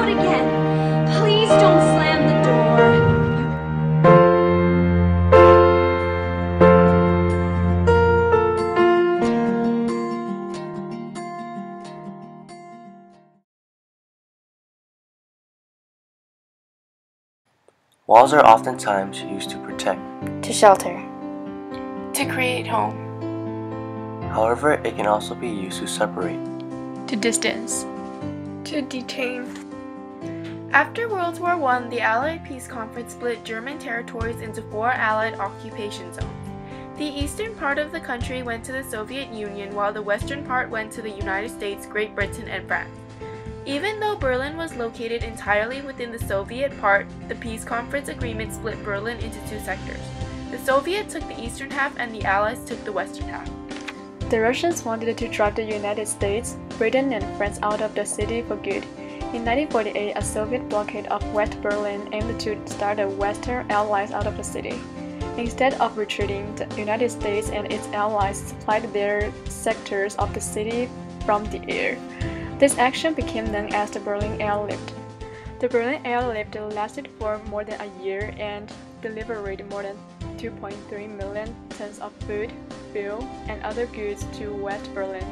out again. Please don't slam the door. Walls are oftentimes used to protect, to shelter, to create home, however, it can also be used to separate, to distance, to detain. After World War I, the Allied Peace Conference split German territories into 4 Allied occupation zones. The eastern part of the country went to the Soviet Union, while the western part went to the United States, Great Britain, and France. Even though Berlin was located entirely within the Soviet part, the Peace Conference agreement split Berlin into 2 sectors. The Soviets took the eastern half and the Allies took the western half. The Russians wanted to drive the United States, Britain, and France out of the city for good. In 1948, a Soviet blockade of West Berlin aimed to start the Western Allies out of the city. Instead of retreating, the United States and its allies supplied their sectors of the city from the air. This action became known as the Berlin Airlift. The Berlin Airlift lasted for more than a year and delivered more than 2.3 million tons of food, fuel, and other goods to West Berlin.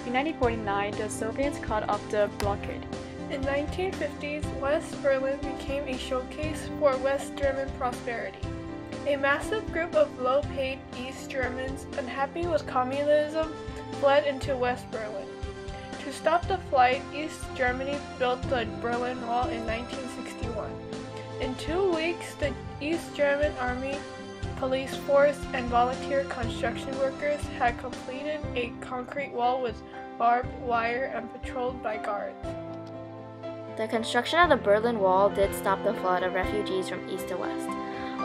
In 1949, the Soviets cut off the blockade. In the 1950s, West Berlin became a showcase for West German prosperity. A massive group of low-paid East Germans, unhappy with communism, fled into West Berlin. To stop the flight, East Germany built the Berlin Wall in 1961. In 2 weeks, the East German Army, police force, and volunteer construction workers had completed a concrete wall with barbed wire and patrolled by guards. The construction of the Berlin Wall did stop the flood of refugees from east to west.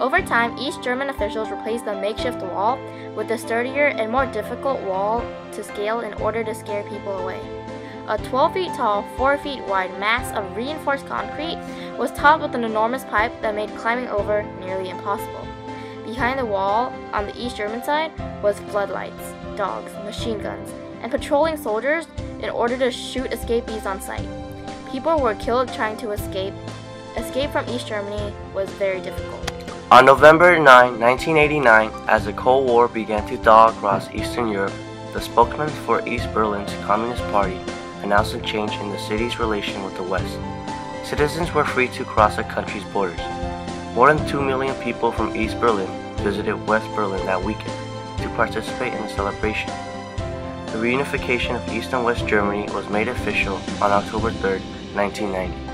Over time, East German officials replaced the makeshift wall with a sturdier and more difficult wall to scale in order to scare people away. A 12 feet tall, 4 feet wide mass of reinforced concrete was topped with an enormous pipe that made climbing over nearly impossible. Behind the wall, on the East German side, was floodlights, dogs, machine guns, and patrolling soldiers in order to shoot escapees on sight. People were killed trying to escape. Escape from East Germany was very difficult. On November 9, 1989, as the Cold War began to thaw across Eastern Europe, the spokesman for East Berlin's Communist Party announced a change in the city's relation with the West. Citizens were free to cross the country's borders. More than 2 million people from East Berlin visited West Berlin that weekend to participate in the celebration. The reunification of East and West Germany was made official on October 3, 1990.